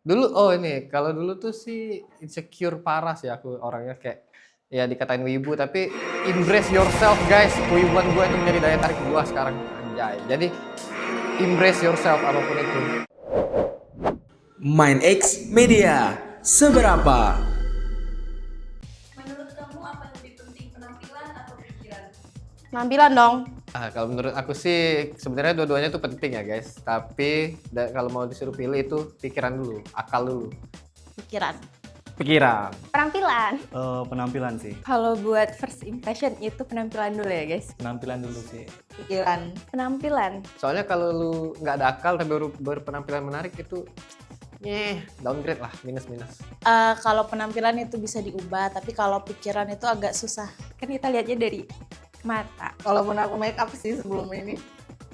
Dulu ini, kalau dulu tuh sih insecure parah sih aku orangnya kayak, ya dikatain wibu tapi embrace yourself guys, kewibuan gue itu menjadi daya tarik gue sekarang, anjay. Jadi embrace yourself apapun itu. MindX Media, seberapa? Menurut kamu apa lebih penting, penampilan atau pikiran? Penampilan dong. Kalau menurut aku sih sebenarnya dua-duanya tuh penting ya guys, tapi kalau mau disuruh pilih itu pikiran dulu, akal dulu. Pikiran. Pikiran. Penampilan. Penampilan sih. Kalau buat first impression itu penampilan dulu ya guys. Penampilan dulu sih. Pikiran. Penampilan. Soalnya kalau lu nggak ada akal tapi baru berpenampilan menarik itu, downgrade lah, minus. Kalau penampilan itu bisa diubah, tapi kalau pikiran itu agak susah. Kan kita lihatnya dari mata. Walaupun aku make up sih sebelum ini,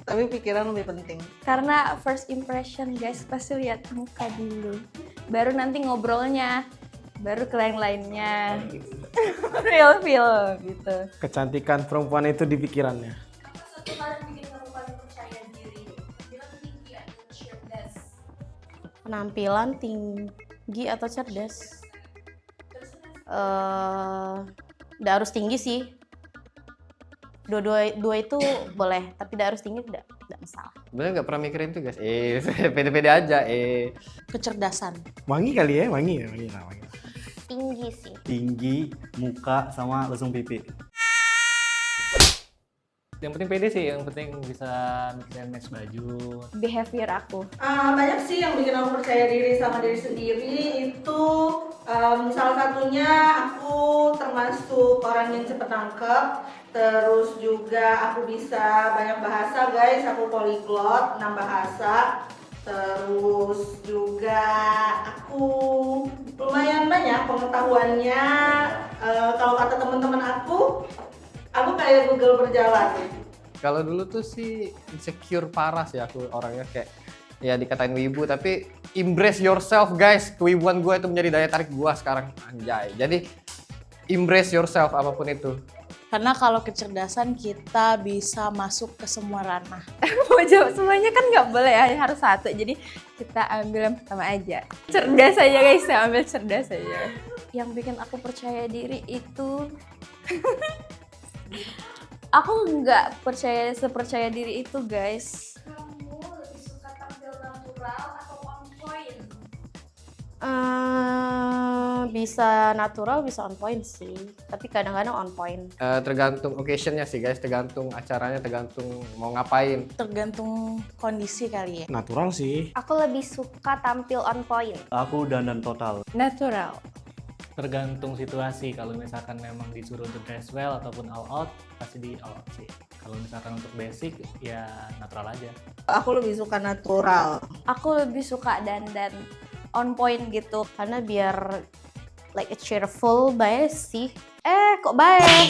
tapi pikiran lebih penting. Karena first impression guys pasti lihat muka dulu. Baru nanti ngobrolnya, baru ke lain-lainnya. Real feel gitu. Kecantikan perempuan itu di pikirannya. Apa satu hal yang bikin kamu paling percaya diri? Bilang tinggi atau cerdas? Penampilan tinggi atau cerdas? Nggak harus tinggi sih. Dua itu boleh, tapi nggak harus tinggi, tidak masalah. Sebenarnya nggak pernah mikirin tuh guys, pede-pede aja, Kecerdasan. Wangi kali ya, wangi lah. Tinggi sih. Tinggi, muka, sama lesung pipi. Yang penting pede sih, yang penting bisa mikirin match baju. Behavior aku. Banyak sih yang bikin aku percaya diri sama diri sendiri itu salah satunya aku termasuk orang yang cepet nangkep, terus juga aku bisa banyak bahasa guys, aku polyglot 6 bahasa, terus juga aku lumayan banyak pengetahuannya. Kalau kata teman-teman aku kayak Google berjalan. Kalau dulu tuh sih insecure parah sih aku orangnya kayak, ya dikatain wibu tapi embrace yourself guys, kewibuan gue itu menjadi daya tarik gue sekarang, anjay. Jadi embrace yourself apapun itu. Karena kalau kecerdasan kita bisa masuk ke semua ranah. Mau jawab semuanya kan nggak boleh ya, harus satu. Jadi kita ambil yang pertama aja. Cerdas aja guys, saya ambil cerdas aja. Yang bikin aku percaya diri itu aku nggak sepercaya diri itu guys. Kamu lebih suka tampil natural atau on point? Bisa natural, bisa on point sih. Tapi kadang-kadang on point. Tergantung occasionnya sih guys, tergantung acaranya, tergantung mau ngapain. Tergantung kondisi kali ya. Natural sih. Aku lebih suka tampil on point. Aku dandan total. Natural. Tergantung situasi, kalau misalkan memang disuruh untuk dress well ataupun all out, pasti di all out sih. Kalau misalkan untuk basic, ya natural aja. Aku lebih suka natural. Aku lebih suka dandan on point gitu. Karena biar like a cheerful, baik sih. Kok baik?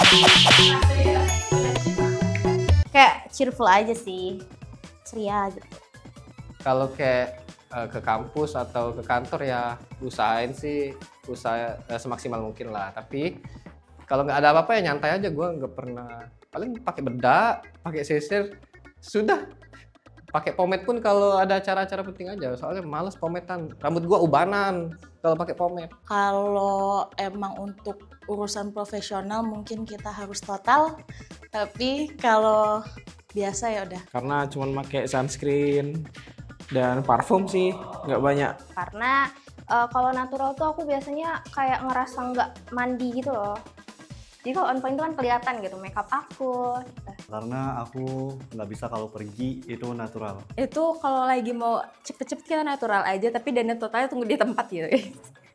Kayak cheerful aja sih. Ceria gitu. Kalau kayak ke kampus atau ke kantor ya usaha semaksimal mungkin lah. Tapi kalau nggak ada apa-apa ya nyantai aja, gue nggak pernah, paling pakai bedak, pakai sisir, sudah. Pakai pomade pun kalau ada acara-acara penting aja, soalnya males pomedan, rambut gue ubanan kalau pakai pomade. Kalau emang untuk urusan profesional mungkin kita harus total, tapi kalau biasa ya udah. Karena cuma pakai sunscreen dan parfum sih, nggak banyak. Karena kalau natural tuh aku biasanya kayak ngerasa nggak mandi gitu loh. Jadi kalau on point itu kan kelihatan gitu makeup aku. Karena aku nggak bisa kalau pergi itu natural. Itu kalau lagi mau cepet-cepet kita natural aja, tapi dandan totalnya tunggu di tempat gitu.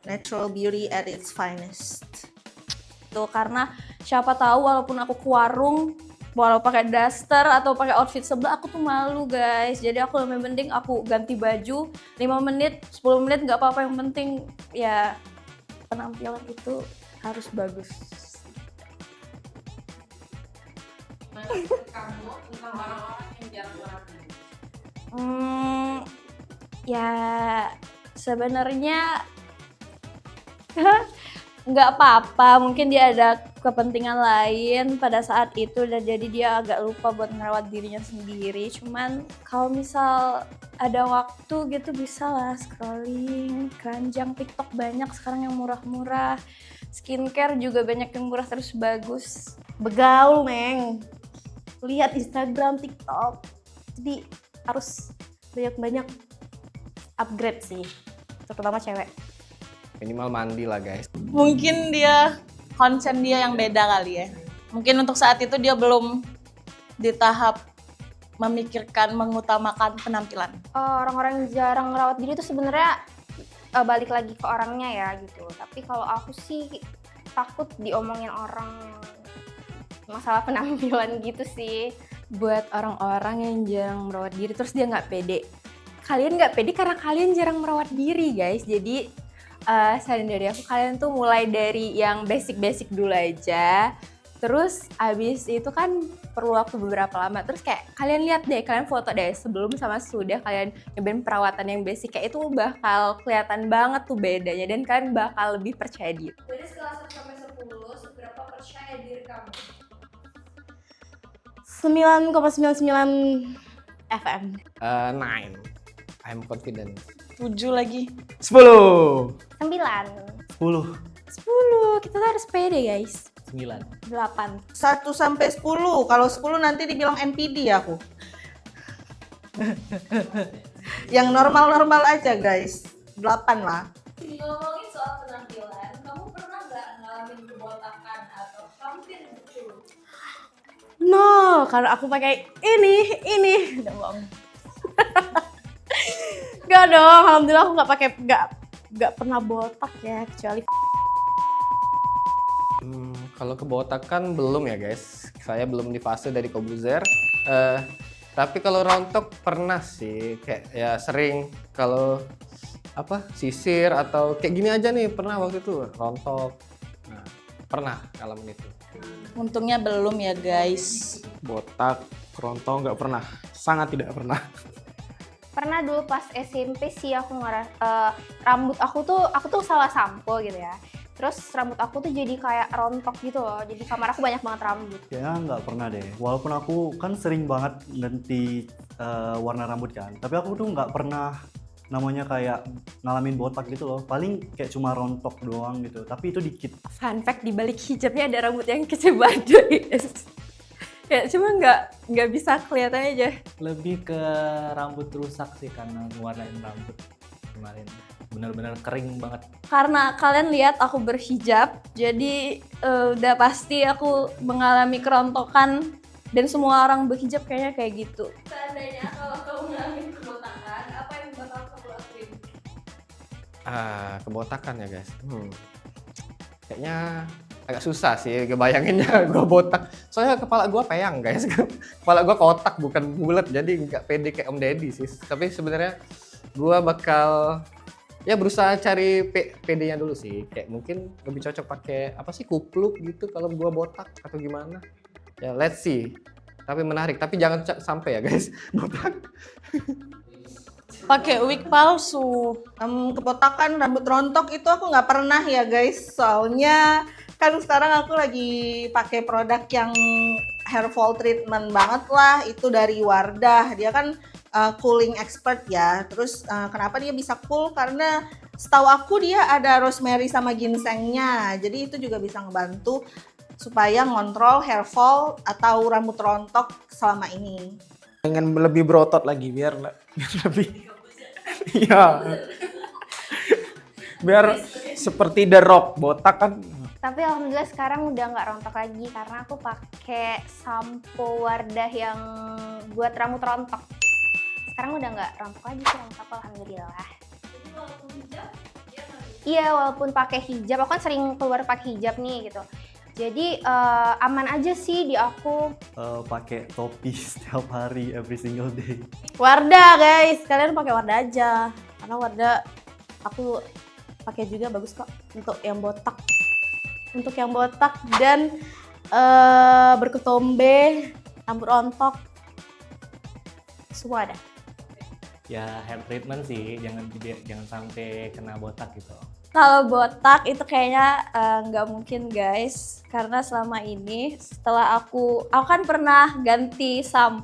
Natural beauty at its finest. Tuh karena siapa tahu walaupun aku ke warung, walau pakai daster atau pakai outfit sebelah, aku tuh malu guys. Jadi aku lebih penting aku ganti baju 5 menit, 10 menit nggak apa-apa, yang penting ya penampilan itu harus bagus. Kamu tentang orang-orang yang jarang rapi? Ya sebenarnya nggak apa-apa, mungkin dia ada kepentingan lain pada saat itu dan jadi dia agak lupa buat ngerawat dirinya sendiri. Cuman kalau misal ada waktu gitu bisa lah scrolling, keranjang TikTok banyak sekarang yang murah-murah. Skincare juga banyak yang murah terus bagus. Begaul, Neng. Lihat Instagram, TikTok. Jadi harus banyak-banyak upgrade sih. Terutama cewek. Minimal mandi lah guys. Mungkin dia konsen dia yang beda kali ya. Mungkin untuk saat itu dia belum di tahap memikirkan mengutamakan penampilan. Orang-orang yang jarang ngerawat diri itu sebenarnya balik lagi ke orangnya ya gitu. Tapi kalau aku sih takut diomongin orang masalah penampilan gitu sih. Buat orang-orang yang jarang merawat diri terus dia nggak pede. Kalian nggak pede karena kalian jarang merawat diri guys. Jadi saran dari aku, kalian tuh mulai dari yang basic-basic dulu aja. Terus abis itu kan perlu waktu beberapa lama. Terus kayak kalian lihat deh, kalian foto deh sebelum sama sudah kalian nyobain perawatan yang basic. Kayak itu bakal kelihatan banget tuh bedanya dan kalian bakal lebih percaya diri. Dari skala 1 sampai 10, seberapa percaya diri kamu? 9,99 FM. 9. I'm confident. 7 lagi. 10. 9. 10. 10, kita tuh harus pede guys. 9. 8. 1 sampai 10. Kalau 10 nanti dibilang NPD aku. Yang normal-normal aja guys. 8 lah. Ngomongin soal penampilan, kamu pernah nggak ngalamin kebotakan atau hampir betul? No, karena aku pakai ini. Udah bohong. Gak dong, alhamdulillah aku nggak pernah botak ya, kecuali Kalau kebotakan belum ya guys. Saya belum di fase dari Kobuzer. Tapi kalau rontok pernah sih. Kayak ya sering kalau sisir atau kayak gini aja nih pernah waktu itu rontok. Nah, pernah ngalamin itu. Untungnya belum ya guys. Botak, kerontong nggak pernah. Sangat tidak pernah. pernah dulu pas SMP sih aku rambut aku tuh salah sampo gitu ya. Terus rambut aku tuh jadi kayak rontok gitu loh. Jadi kamar aku banyak banget rambut. Kayaknya nggak pernah deh. Walaupun aku kan sering banget ganti warna rambut kan. Tapi aku tuh nggak pernah namanya kayak ngalamin botak gitu loh. Paling kayak cuma rontok doang gitu. Tapi itu dikit. Fun fact, di balik hijabnya ada rambut yang kecil badai. Ya cuma nggak bisa kelihatan aja. Lebih ke rambut rusak sih karena ngewarnain rambut kemarin. Benar-benar kering banget. Karena kalian lihat aku berhijab, jadi udah pasti aku mengalami kerontokan dan semua orang berhijab kayaknya kayak gitu. Seandainya kalau kamu ngalamin kebotakan, apa yang bakal kamu lakuin? Kebotakan ya guys. Kayaknya agak susah sih ngebayanginnya gue botak. Soalnya kepala gue peyang guys. Kepala gue kotak bukan bulat, jadi nggak pede kayak Om Deddy sih. Tapi sebenarnya gue bakal berusaha cari PD-nya dulu sih. Kayak mungkin lebih cocok pakai kupluk gitu kalau gue botak atau gimana. Ya let's see. Tapi menarik, tapi jangan sampai ya guys botak. Pakai wig palsu. Kebotakan rambut rontok itu aku nggak pernah ya guys. Soalnya kan sekarang aku lagi pakai produk yang hair fall treatment banget lah. Itu dari Wardah. Dia kan cooling expert ya. Terus kenapa dia bisa cool? Karena setahu aku dia ada rosemary sama ginsengnya. Jadi itu juga bisa ngebantu supaya ngontrol hair fall atau rambut rontok selama ini. Pengen lebih berotot lagi biar lebih iya. Biar seperti The Rock, botak kan. Tapi alhamdulillah sekarang udah nggak rontok lagi karena aku pakai sampo Wardah yang buat rambut rontok. Sekarang udah nggak rontok lagi sih rambut aku, alhamdulillah. Jadi walaupun hijab, dia nggak Iya, walaupun pakai hijab, aku kan sering keluar pakai hijab nih gitu. Jadi aman aja sih di aku. Pakai topi setiap hari, every single day. Wardah guys, kalian pakai Wardah aja. Karena Wardah aku pakai juga bagus kok untuk yang botak. Untuk yang botak dan berketombe, rambut rontok, semua ada. ya hair treatment sih, jangan sampai kena botak gitu. Kalau botak itu kayaknya nggak mungkin guys, karena selama ini setelah aku kan pernah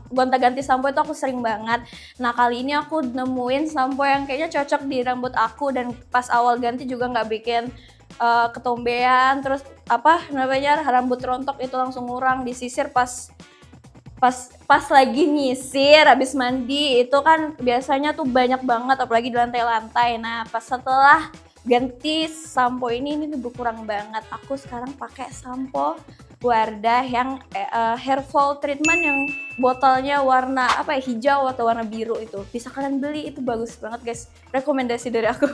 gonta-ganti sampo itu aku sering banget. Nah kali ini aku nemuin sampo yang kayaknya cocok di rambut aku, dan pas awal ganti juga nggak bikin ketombean, terus rambut rontok itu langsung ngurang, disisir pas lagi nyisir habis mandi itu kan biasanya tuh banyak banget, apalagi di lantai-lantai. Nah pas setelah ganti sampo ini berkurang banget. Aku sekarang pakai sampo Wardah yang hair fall treatment yang botolnya warna hijau atau warna biru itu. Bisa kalian beli, itu bagus banget guys. Rekomendasi dari aku.